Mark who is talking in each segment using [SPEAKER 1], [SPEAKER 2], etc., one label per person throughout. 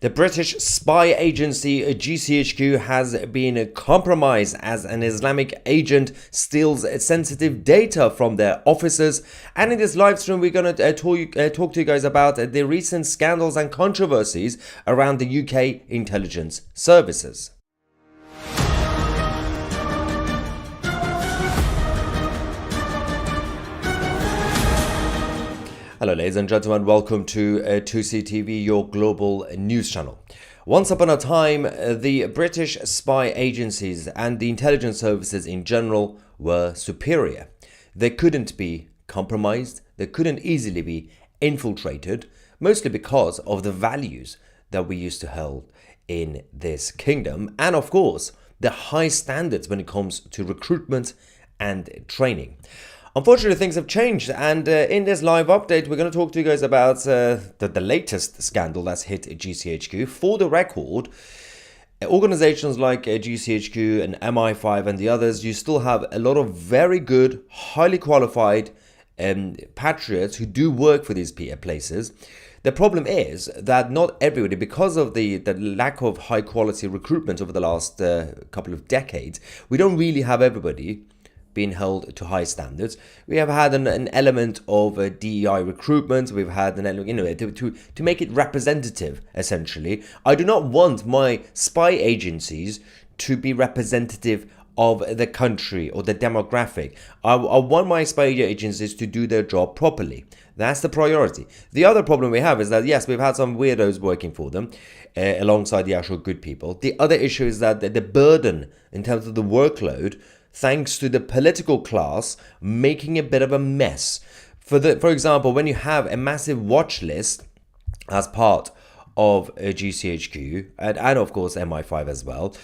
[SPEAKER 1] The British spy agency GCHQ has been compromised as an Islamic agent steals sensitive data from their officers. And in this live stream, we're going to talk to you guys about the recent scandals and controversies around the UK intelligence services. Hello ladies and gentlemen, welcome to 2CTV, your global news channel. Once upon a time, the British spy agencies and the intelligence services in general were superior. They couldn't be compromised, they couldn't easily be infiltrated, mostly because of the values that we used to hold in this kingdom, and of course, the high standards when it comes to recruitment and training. Unfortunately, things have changed, and in this live update, we're going to talk to you guys about the latest scandal that's hit GCHQ. For the record, organizations like GCHQ and MI5 and the others, you still have a lot of very good, highly qualified patriots who do work for these places. The problem is that not everybody, because of the lack of high quality recruitment over the last couple of decades, we don't really have everybody being held to high standards. We have had an element of DEI recruitment. We've had an element, to make it representative, essentially. I do not want my spy agencies to be representative of the country or the demographic. I want my spy agencies to do their job properly. That's the priority. The other problem we have is that, yes, we've had some weirdos working for them alongside the actual good people. The other issue is that the burden in terms of the workload, thanks to the political class making a bit of a mess. For example, when you have a massive watch list as part of GCHQ and of course MI5 as well,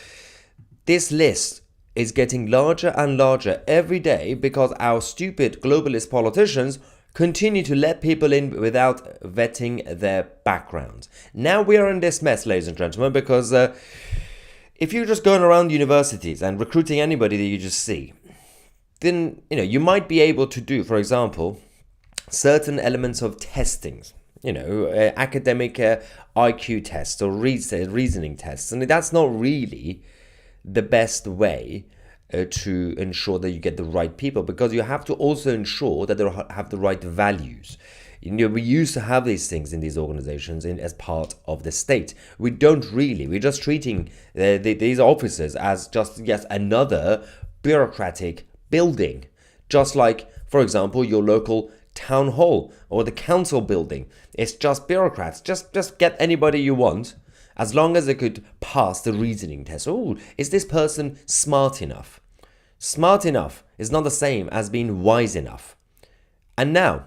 [SPEAKER 1] this list is getting larger and larger every day because our stupid globalist politicians continue to let people in without vetting their backgrounds. Now we are in this mess, ladies and gentlemen, because if you're just going around universities and recruiting anybody that you just see, then you might be able to do, for example, certain elements of testings, academic IQ tests or reasoning tests, and that's not really the best way to ensure that you get the right people, because you have to also ensure that they have the right values. We used to have these things in these organizations as part of the state. We don't really. We're just treating these officers as just yet another bureaucratic building. Just like, for example, your local town hall or the council building. It's just bureaucrats. Just get anybody you want, as long as they could pass the reasoning test. Oh, is this person smart enough? Smart enough is not the same as being wise enough. And now,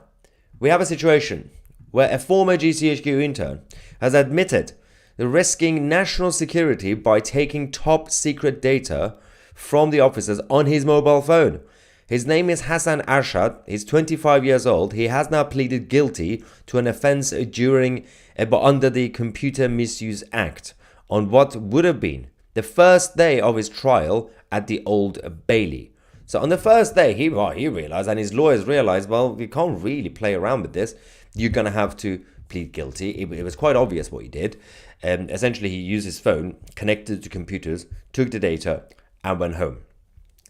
[SPEAKER 1] we have a situation where a former GCHQ intern has admitted to risking national security by taking top secret data from the officers on his mobile phone. His name is Hassan Arshad. He's 25 years old. He has now pleaded guilty to an offense under the Computer Misuse Act on what would have been the first day of his trial at the Old Bailey. So on the first day, he realized, and his lawyers realized, well, we can't really play around with this. You're going to have to plead guilty. It was quite obvious what he did. Essentially, he used his phone, connected to computers, took the data, and went home.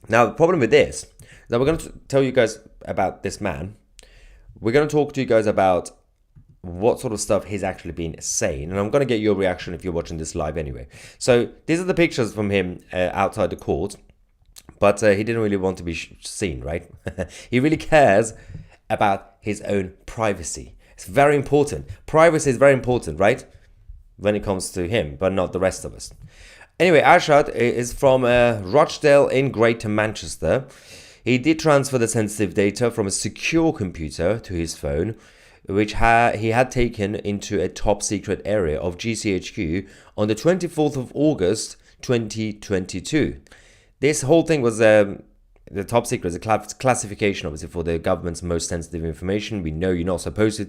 [SPEAKER 1] Now, the problem with this is that we're going to tell you guys about this man. We're going to talk to you guys about what sort of stuff he's actually been saying. And I'm going to get your reaction if you're watching this live anyway. So these are the pictures from him outside the court. But he didn't really want to be seen, right? He really cares about his own privacy. It's very important. Privacy is very important, right? When it comes to him, but not the rest of us. Anyway, Arshad is from Rochdale in Greater Manchester. He did transfer the sensitive data from a secure computer to his phone, which he had taken into a top secret area of GCHQ on the 24th of August 2022. This whole thing was the top secret is a classification, obviously, for the government's most sensitive information. We know you're not supposed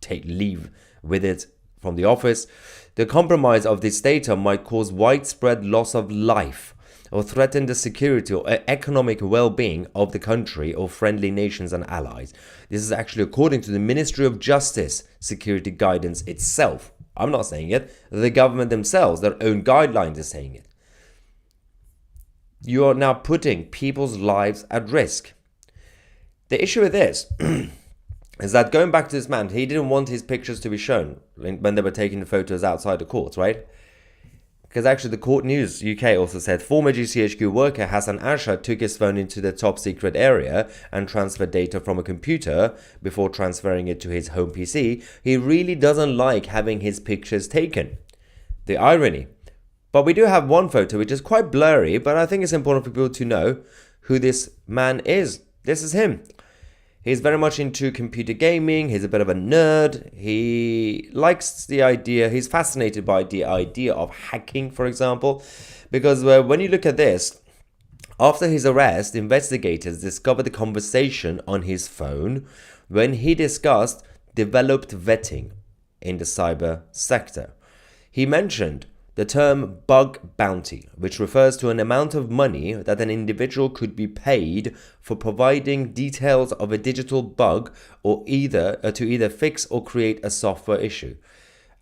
[SPEAKER 1] to leave with it from the office. The compromise of this data might cause widespread loss of life or threaten the security or economic well-being of the country or friendly nations and allies. This is actually according to the Ministry of Justice security guidance itself. I'm not saying it. The government themselves, their own guidelines are saying it. You are now putting people's lives at risk. The issue with this is that, going back to this man, he didn't want his pictures to be shown when they were taking the photos outside the court, right? Because actually the Court News UK also said former GCHQ worker Hassan Arshad took his phone into the top secret area and transferred data from a computer before transferring it to his home PC. He really doesn't like having his pictures taken. The irony. But we do have one photo which is quite blurry, but I think it's important for people to know who this man is. This is him. He's very much into computer gaming. He's a bit of a nerd. He likes the idea. He's fascinated by the idea of hacking, for example, because when you look at this, after his arrest, investigators discovered a conversation on his phone when he discussed developed vetting in the cyber sector. He mentioned the term bug bounty, which refers to an amount of money that an individual could be paid for providing details of a digital bug or to either fix or create a software issue.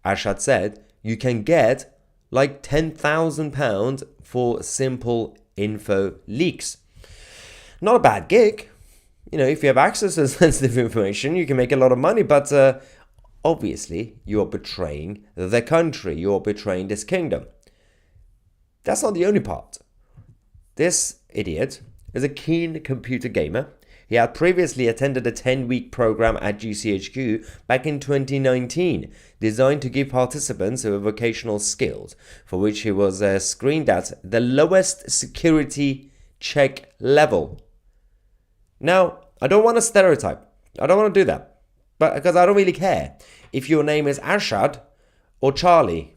[SPEAKER 1] Arshad said you can get like £10,000 for simple info leaks. Not a bad gig. If you have access to sensitive information, you can make a lot of money, but obviously, you're betraying the country. You're betraying this kingdom. That's not the only part. This idiot is a keen computer gamer. He had previously attended a 10-week program at GCHQ back in 2019, designed to give participants vocational skills, for which he was screened at the lowest security check level. Now, I don't want to stereotype. I don't want to do that. But because I don't really care if your name is Arshad or Charlie.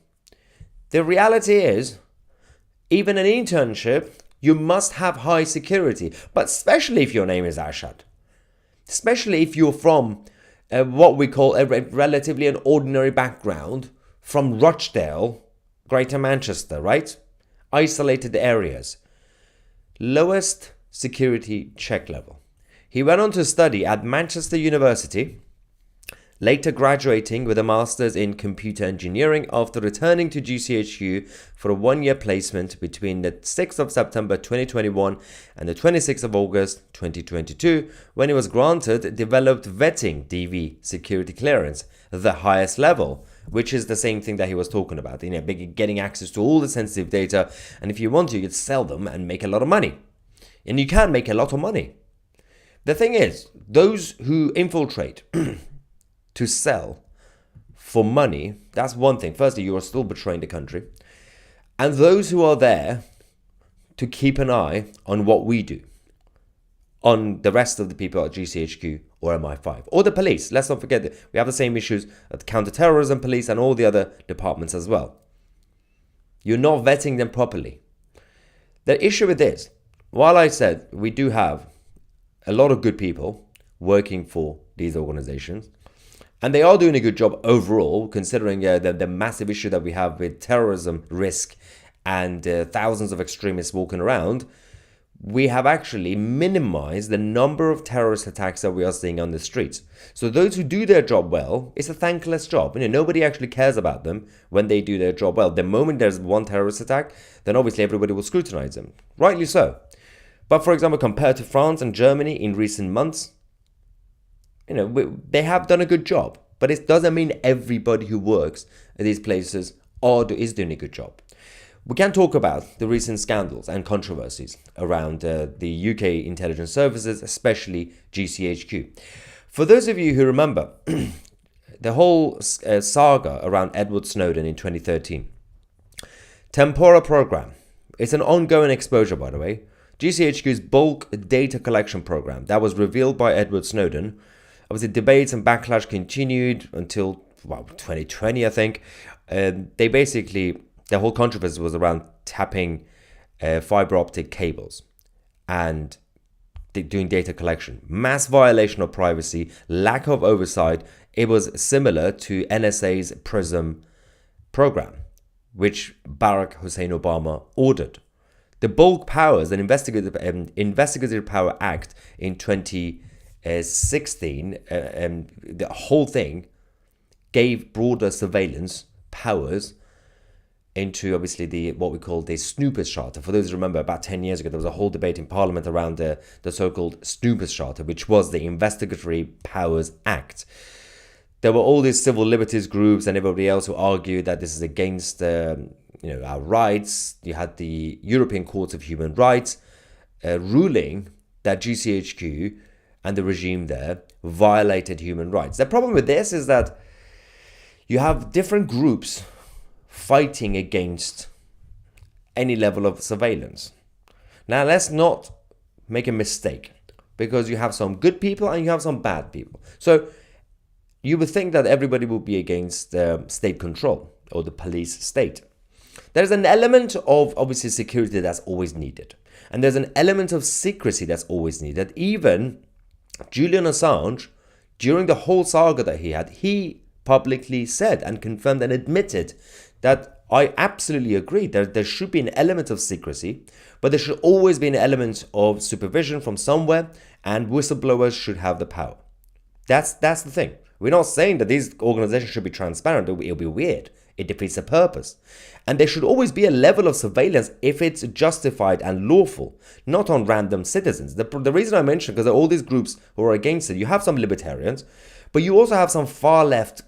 [SPEAKER 1] The reality is, even an internship, you must have high security. But especially if your name is Arshad. Especially if you're from what we call relatively an ordinary background, from Rochdale, Greater Manchester, right? Isolated areas. Lowest security check level. He went on to study at Manchester University, later graduating with a master's in computer engineering after returning to GCHQ for a one-year placement between the 6th of September 2021 and the 26th of August 2022, when he was granted developed vetting DV security clearance, the highest level, which is the same thing that he was talking about, getting access to all the sensitive data, and if you want to, you could sell them and make a lot of money. And you can make a lot of money. The thing is, those who infiltrate to sell for money, that's one thing. Firstly, you are still betraying the country. And those who are there to keep an eye on what we do, on the rest of the people at GCHQ or MI5, or the police. Let's not forget that we have the same issues at the counter-terrorism police and all the other departments as well. You're not vetting them properly. The issue with this, while I said we do have a lot of good people working for these organizations, and they are doing a good job overall, considering the massive issue that we have with terrorism risk and thousands of extremists walking around, we have actually minimized the number of terrorist attacks that we are seeing on the streets. So those who do their job well, it's a thankless job. Nobody actually cares about them when they do their job well. The moment there's one terrorist attack, then obviously everybody will scrutinize them. Rightly so. But for example, compared to France and Germany in recent months, they have done a good job, but it doesn't mean everybody who works at these places is doing a good job. We can talk about the recent scandals and controversies around the UK intelligence services, especially GCHQ. For those of you who remember the whole saga around Edward Snowden in 2013, Tempora program, it's an ongoing exposure, by the way. GCHQ's bulk data collection program that was revealed by Edward Snowden. Obviously, debates and backlash continued until 2020, I think. The whole controversy was around tapping fiber optic cables and doing data collection. Mass violation of privacy, lack of oversight. It was similar to NSA's PRISM program, which Barack Hussein Obama ordered. The Bulk Powers and Investigative Power Act in 2016, the whole thing gave broader surveillance powers into obviously what we call the Snoopers Charter. For those who remember, about 10 years ago, there was a whole debate in Parliament around the so-called Snoopers Charter, which was the Investigatory Powers Act. There were all these civil liberties groups and everybody else who argued that this is against our rights. You had the European Court of Human Rights ruling that GCHQ and the regime there violated human rights. The problem with this is that you have different groups fighting against any level of surveillance. Now, let's not make a mistake, because you have some good people and you have some bad people. So you would think that everybody would be against state control or the police state. There's an element of obviously security that's always needed. And there's an element of secrecy that's always needed. Even Julian Assange, during the whole saga that he publicly said and confirmed and admitted that I absolutely agree that there should be an element of secrecy, but there should always be an element of supervision from somewhere, and whistleblowers should have the power. That's the thing. We're not saying that these organizations should be transparent. It'll be weird. It defeats the purpose. And there should always be a level of surveillance if it's justified and lawful, not on random citizens. The reason I mentioned, because there are all these groups who are against it. You have some libertarians, but you also have some far left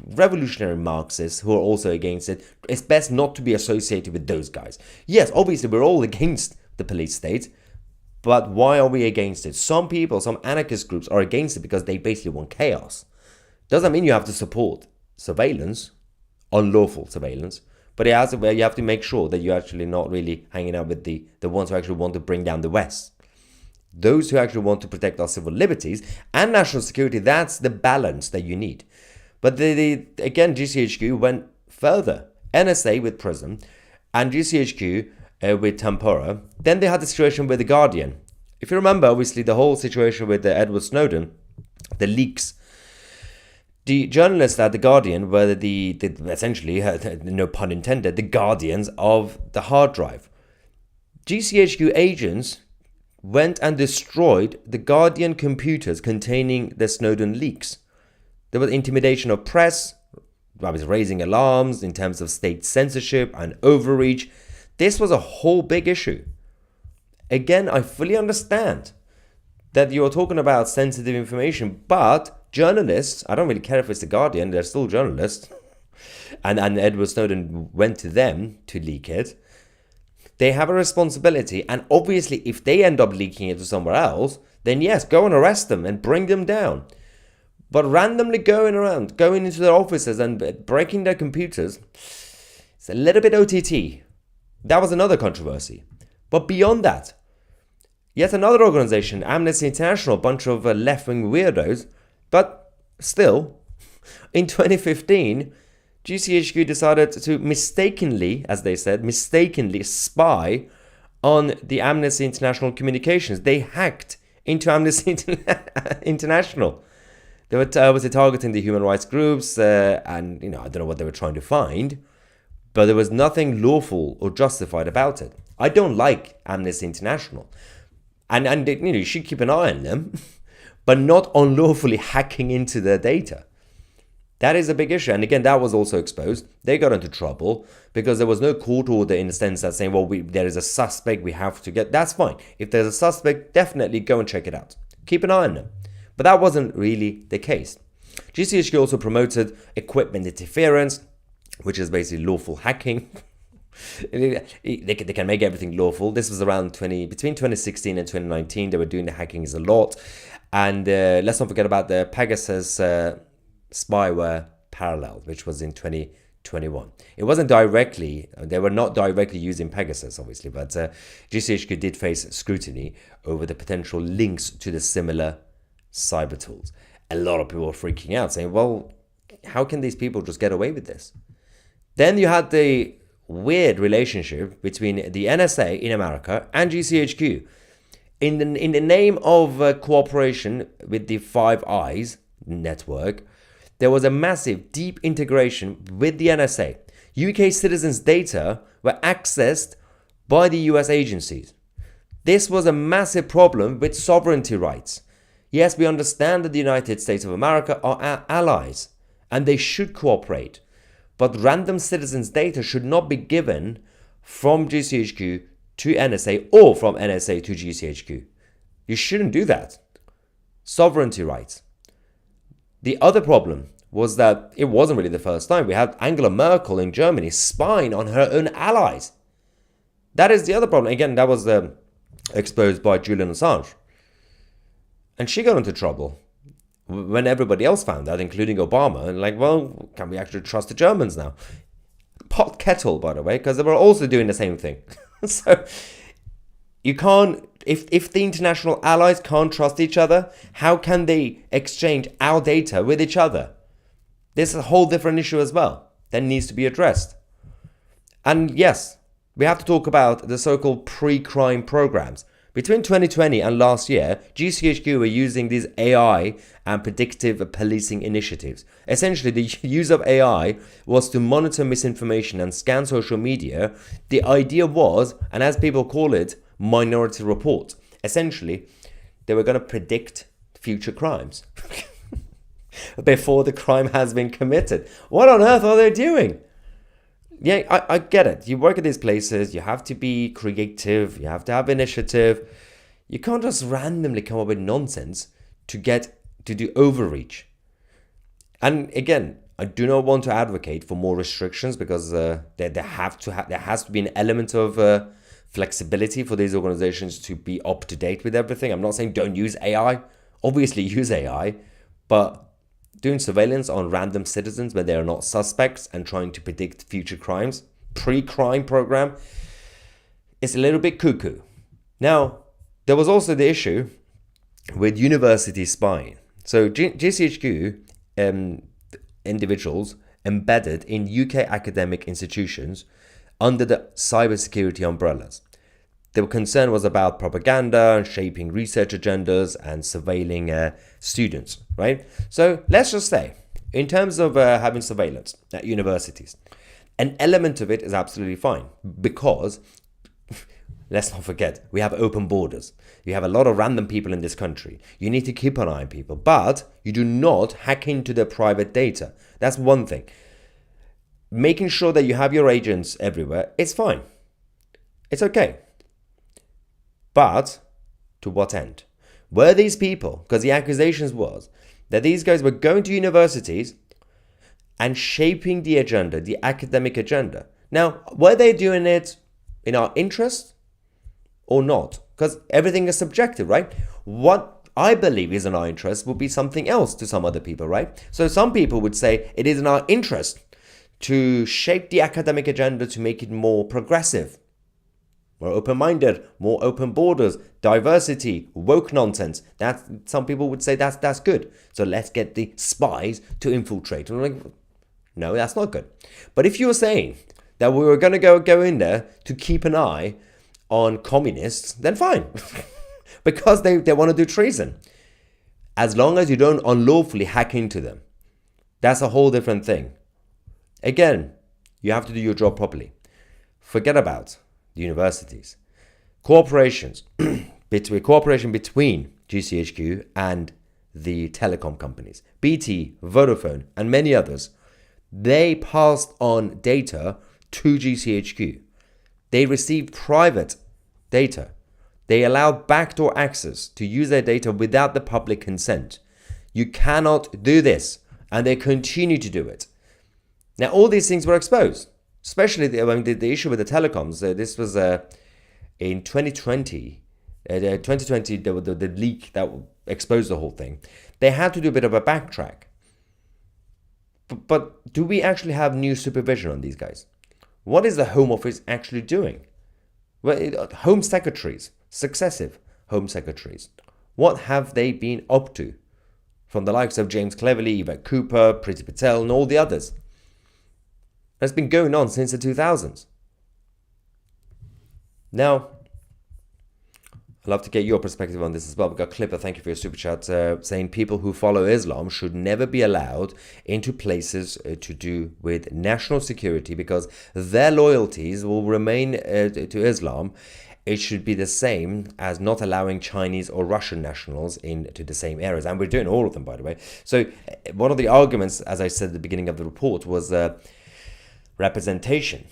[SPEAKER 1] revolutionary Marxists who are also against it. It's best not to be associated with those guys. Yes, obviously we're all against the police state, but why are we against it? Some people, some anarchist groups are against it because they basically want chaos. Doesn't mean you have to support surveillance, unlawful surveillance, but you have to make sure that you're actually not really hanging out with the ones who actually want to bring down the West. Those who actually want to protect our civil liberties and national security, that's the balance that you need. But again, GCHQ went further. NSA with PRISM and GCHQ with Tempora. Then they had the situation with The Guardian. If you remember, obviously, the whole situation with Edward Snowden, the leaks. The journalists at The Guardian were essentially, no pun intended, the guardians of the hard drive. GCHQ agents went and destroyed the Guardian computers containing the Snowden leaks. There was intimidation of press. I was raising alarms in terms of state censorship and overreach. This was a whole big issue. Again, I fully understand that you're talking about sensitive information, but journalists, I don't really care if it's The Guardian, they're still journalists, and Edward Snowden went to them to leak it. They have a responsibility, and obviously if they end up leaking it to somewhere else, then yes, go and arrest them and bring them down. But randomly going into their offices and breaking their computers, it's a little bit OTT. That was another controversy. But beyond that, yet another organization, Amnesty International, a bunch of left-wing weirdos, but still, in 2015, GCHQ decided to mistakenly, as they said, spy on the Amnesty International communications. They hacked into Amnesty International. They were obviously targeting the human rights groups, and I don't know what they were trying to find, but there was nothing lawful or justified about it. I don't like Amnesty International, and you should keep an eye on them, but not unlawfully hacking into their data. That is a big issue, and again, that was also exposed. They got into trouble because there was no court order in the sense that saying, well, there is a suspect we have to get. That's fine. If there's a suspect, definitely go and check it out. Keep an eye on them. But that wasn't really the case. GCHQ also promoted equipment interference, which is basically lawful hacking. They can make everything lawful. This was around between 2016 and 2019. They were doing the hackings a lot. And let's not forget about the Pegasus spyware parallel, which was in 2021. It wasn't directly, they were not directly using Pegasus, obviously, but GCHQ did face scrutiny over the potential links to the similar cyber tools. A lot of people were freaking out, saying, well, how can these people just get away with this? Then you had the weird relationship between the NSA in America and GCHQ. In the name of cooperation with the Five Eyes network, there was a massive, deep integration with the NSA. UK citizens' data were accessed by the US agencies. This was a massive problem with sovereignty rights. Yes, we understand that the United States of America are our allies, and they should cooperate. But random citizens' data should not be given from GCHQ to NSA or from NSA to GCHQ. You shouldn't do that. Sovereignty rights. The other problem was that it wasn't really the first time. We had Angela Merkel in Germany spying on her own allies. That is the other problem. Again, that was exposed by Julian Assange. And she got into trouble when everybody else found out, including Obama. And like, well, can we actually trust the Germans now? Pot kettle, by the way, because they were also doing the same thing. So you can't, if the international allies can't trust each other, how can they exchange our data with each other? This is a whole different issue as well that needs to be addressed. And yes, we have to talk about the so-called pre-crime programs. Between 2020 and last year, GCHQ were using these AI and predictive policing initiatives. Essentially, the use of AI was to monitor misinformation and scan social media. The idea was, and as people call it, minority report. Essentially, they were going to predict future crimes before the crime has been committed. What on earth are they doing? Yeah, I get it. You work at these places, you have to be creative, you have to have initiative. You can't just randomly come up with nonsense to do overreach. And again, I do not want to advocate for more restrictions because there has to be an element of flexibility for these organizations to be up to date with everything. I'm not saying don't use AI. Obviously use AI, but doing surveillance on random citizens when they are not suspects and trying to predict future crimes, pre-crime program, is a little bit cuckoo. Now, there was also the issue with university spying. So GCHQ individuals embedded in UK academic institutions under the cybersecurity umbrellas. The concern was about propaganda and shaping research agendas and surveilling students, right? So let's just say, in terms of having surveillance at universities, an element of it is absolutely fine because, let's not forget, we have open borders. You have a lot of random people in this country. You need to keep an eye on people, but you do not hack into their private data. That's one thing. Making sure that you have your agents everywhere, it's fine. It's okay. But to what end? Were these people, because the accusations was that these guys were going to universities and shaping the agenda, the academic agenda. Now, were they doing it in our interest or not? Because everything is subjective, right? What I believe is in our interest would be something else to some other people, right? So some people would say it is in our interest to shape the academic agenda to make it more progressive, more open-minded, more open borders, diversity, woke nonsense. That some people would say that's good. So let's get the spies to infiltrate. And I'm like, no, that's not good. But if you were saying that we were going to go in there to keep an eye on communists, then fine. Because they want to do treason. As long as you don't unlawfully hack into them. That's a whole different thing. Again, you have to do your job properly. Forget about the universities. Cooperation between GCHQ and the telecom companies, BT, Vodafone, and many others, they passed on data to GCHQ. They received private data. They allowed backdoor access to use their data without the public consent. You cannot do this, and they continue to do it. Now, all these things were exposed. Especially the issue with the telecoms. This was in 2020. 2020, the leak that exposed the whole thing. They had to do a bit of a backtrack. But do we actually have new supervision on these guys? What is the Home Office actually doing? Well, Home Secretaries, successive Home Secretaries, what have they been up to? From the likes of James Cleverly, Yvette Cooper, Priti Patel, and all the others. It's been going on since the 2000s. Now, I'd love to get your perspective on this as well. We've got Clipper, thank you for your super chat, saying people who follow Islam should never be allowed into places to do with national security because their loyalties will remain to Islam. It should be the same as not allowing Chinese or Russian nationals into the same areas. And we're doing all of them, by the way. So one of the arguments, as I said at the beginning of the report, was Representation.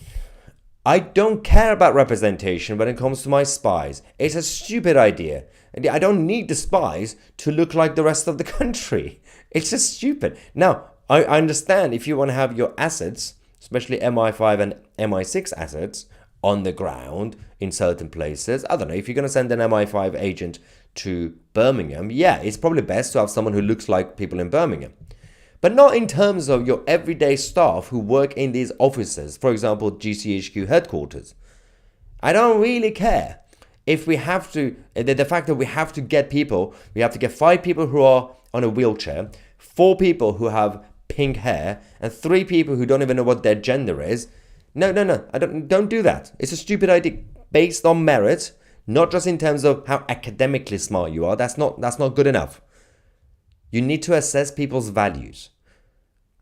[SPEAKER 1] I don't care about representation when it comes to my spies. It's a stupid idea. I don't need the spies to look like the rest of the country. It's just stupid. Now, I understand if you want to have your assets, especially MI5 and MI6 assets, on the ground in certain places. I don't know, if you're going to send an MI5 agent to Birmingham, yeah, it's probably best to have someone who looks like people in Birmingham. But not in terms of your everyday staff who work in these offices, for example, GCHQ headquarters. I don't really care if we have to, the fact that we have to get people, we have to get 5 people who are on a wheelchair, 4 people who have pink hair, and 3 people who don't even know what their gender is. No, don't do that. It's a stupid idea based on merit, not just in terms of how academically smart you are. That's not good enough. You need to assess people's values.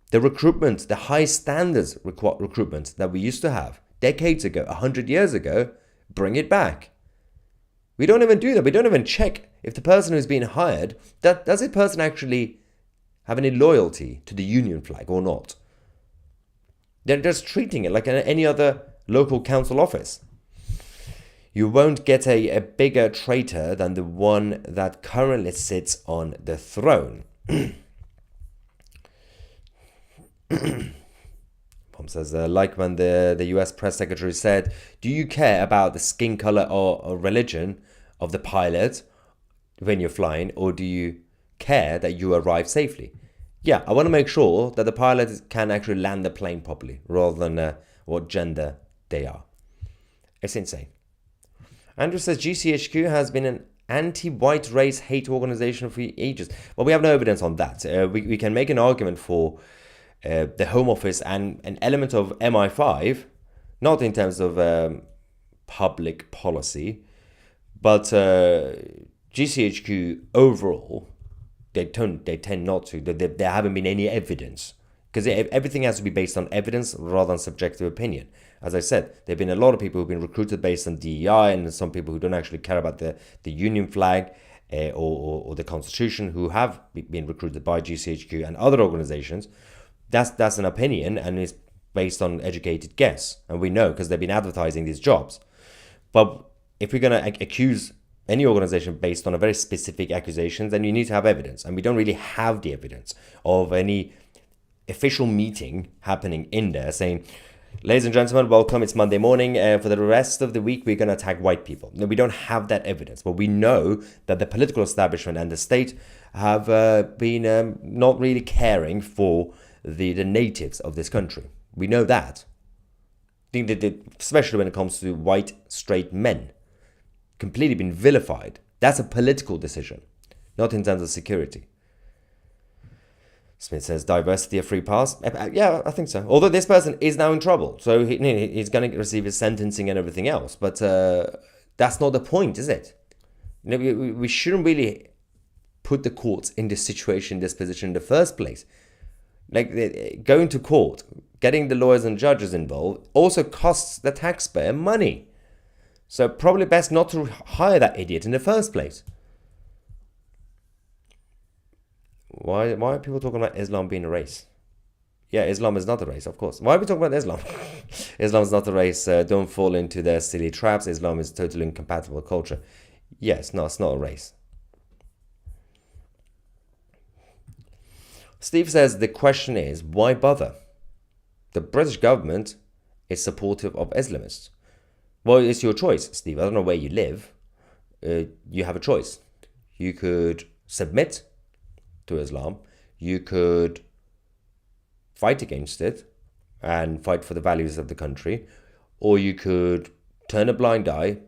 [SPEAKER 1] The recruitment, the high standards recruitment that we used to have decades ago, 100 years ago, bring it back. We don't even do that. We don't even check if the person who's being hired, does the person actually have any loyalty to the union flag or not? They're just treating it like any other local council office. You won't get a bigger traitor than the one that currently sits on the throne. Pom says, like when the US press secretary said, do you care about the skin color or religion of the pilot when you're flying, or do you care that you arrive safely? Yeah, I want to make sure that the pilot can actually land the plane properly rather than what gender they are. It's insane. Andrew says GCHQ has been an anti-white race hate organization for ages. Well, we have no evidence on that. We can make an argument for the Home Office and an element of MI5, not in terms of public policy, but GCHQ overall, they tend not to. There haven't been any evidence, because everything has to be based on evidence rather than subjective opinion. As I said, there have been a lot of people who've been recruited based on DEI, and some people who don't actually care about the union flag or the constitution, who have been recruited by GCHQ and other organizations. That's an opinion, and it's based on educated guess, and we know because they've been advertising these jobs. But if we're going to accuse any organization based on a very specific accusation, then you need to have evidence, and we don't really have the evidence of any official meeting happening in there saying, ladies and gentlemen, welcome, it's Monday morning, for the rest of the week we're going to attack white people. No, we don't have that evidence, but we know that the political establishment and the state have been not really caring for the natives of this country. We know that. Especially when it comes to white, straight men. Completely been vilified. That's a political decision, not in terms of security. Smith says, diversity of free pass. Yeah, I think so. Although this person is now in trouble, so he's going to receive his sentencing and everything else. But that's not the point, is it? We shouldn't really put the courts in this situation, this position in the first place. Like, going to court, getting the lawyers and judges involved also costs the taxpayer money. So probably best not to hire that idiot in the first place. Why are people talking about Islam being a race? Yeah, Islam is not a race, of course. Why are we talking about Islam? Islam is not a race. Don't fall into their silly traps. Islam is totally incompatible with culture. Yes, no, it's not a race. Steve says the question is, why bother? The British government is supportive of Islamists. Well, it's your choice, Steve. I don't know where you live. You have a choice. You could submit to Islam. You could fight against it and fight for the values of the country. Or you could turn a blind eye,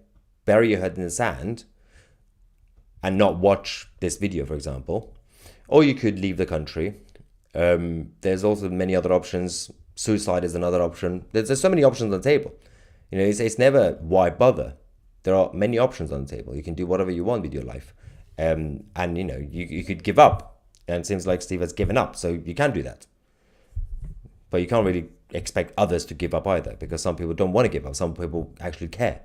[SPEAKER 1] bury your head in the sand, and not watch this video, for example. Or you could leave the country. There's also many other options. Suicide is another option. There's so many options on the table. It's never why bother. There are many options on the table. You can do whatever you want with your life. And you could give up. And it seems like Steve has given up. So you can do that. But you can't really expect others to give up either, because some people don't want to give up. Some people actually care.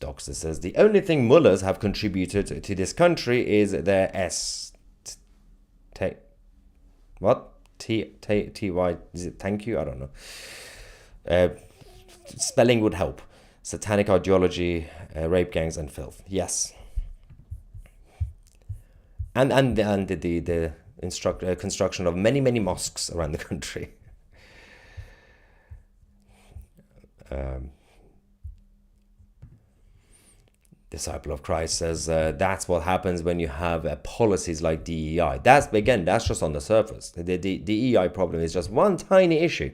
[SPEAKER 1] Doxer says, the only thing mullahs have contributed to this country is their What? T-Y, is it thank you? I don't know. Uh, spelling would help. Satanic ideology, rape gangs and filth. Yes. And the construction of many mosques around the country. Disciple of Christ says that's what happens when you have policies like DEI. That's just on the surface. The DEI problem is just one tiny issue.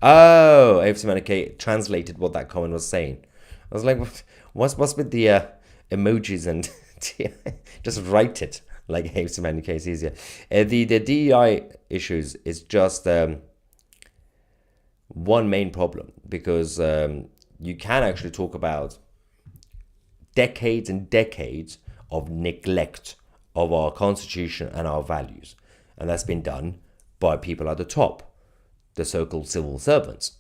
[SPEAKER 1] Oh, AFC Manike translated what that comment was saying. I was like, what's with the emojis and just write it like AFC Manike is easier. The DEI issues is just one main problem because you can actually talk about decades and decades of neglect of our constitution and our values. And that's been done by people at the top, the so-called civil servants.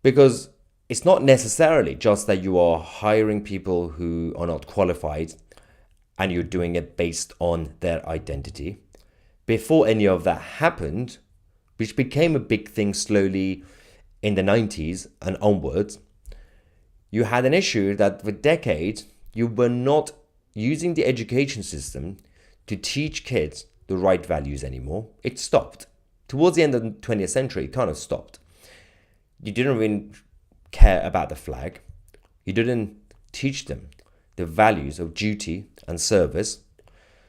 [SPEAKER 1] Because it's not necessarily just that you are hiring people who are not qualified and you're doing it based on their identity. Before any of that happened, which became a big thing slowly in the 90s and onwards, you had an issue that for decades, you were not using the education system to teach kids the right values anymore. It stopped. Towards the end of the 20th century, it kind of stopped. You didn't really care about the flag. You didn't teach them the values of duty and service.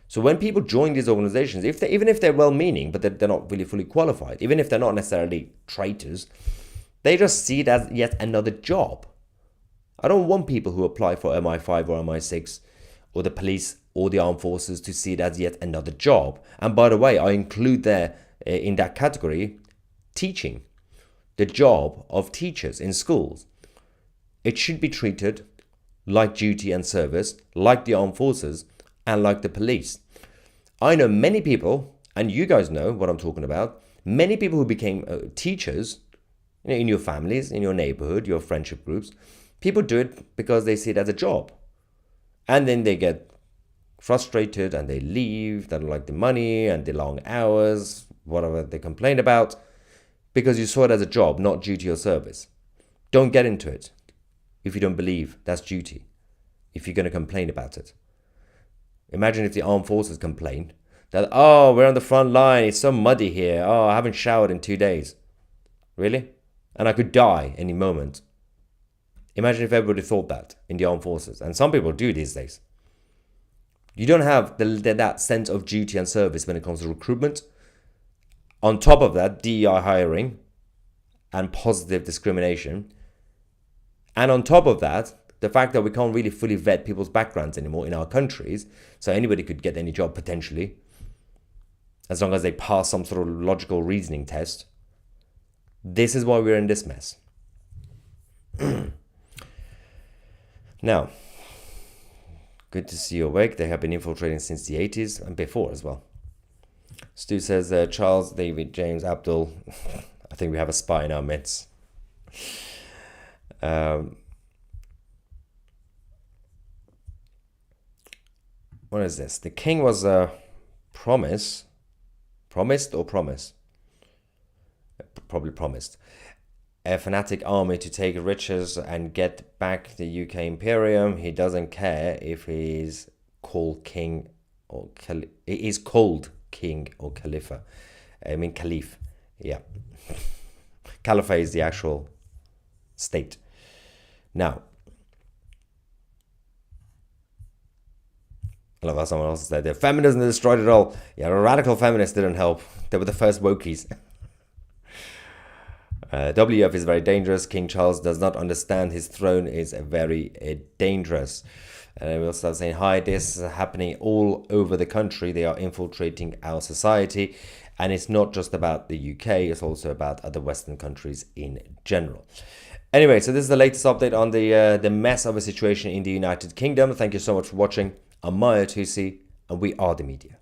[SPEAKER 1] So when people join these organizations, even if they're well-meaning, but they're not really fully qualified, even if they're not necessarily traitors, they just see it as yet another job. I don't want people who apply for MI5 or MI6 or the police or the armed forces to see it as yet another job. And by the way, I include there in that category teaching, the job of teachers in schools. It should be treated like duty and service, like the armed forces and like the police. I know many people, and you guys know what I'm talking about, many people who became teachers in your families, in your neighborhood, your friendship groups. People do it because they see it as a job. And then they get frustrated and they leave. They don't like the money and the long hours, whatever they complain about, because you saw it as a job, not duty or service. Don't get into it if you don't believe that's duty, if you're going to complain about it. Imagine if the armed forces complain that, oh, we're on the front line, it's so muddy here, oh, I haven't showered in 2 days. Really? And I could die any moment. Imagine if everybody thought that in the armed forces. And some people do these days. You don't have that sense of duty and service when it comes to recruitment. On top of that, DEI hiring and positive discrimination. And on top of that, the fact that we can't really fully vet people's backgrounds anymore in our countries. So anybody could get any job potentially, as long as they pass some sort of logical reasoning test. This is why we're in this mess. Now, good to see you awake. They have been infiltrating since the 80s and before as well. Stu says, Charles, David, James, Abdul, I think we have a spy in our midst. What is this? The king was promised or promise? Probably promised. A fanatic army to take riches and get back the UK Imperium. He doesn't care if he's called king or he's called king or Khalifa. I mean Caliph. Yeah. Caliphate is the actual state. Now, I love how someone else said that feminism destroyed it all. Yeah, radical feminists didn't help. They were the first wokies. WF is very dangerous. King Charles does not understand his throne is very dangerous. And we'll start saying, hi, this is happening all over the country. They are infiltrating our society. And it's not just about the UK, it's also about other Western countries in general. Anyway, so this is the latest update on the mess of a situation in the United Kingdom. Thank you so much for watching. I'm Maya Tusi, and we are the media.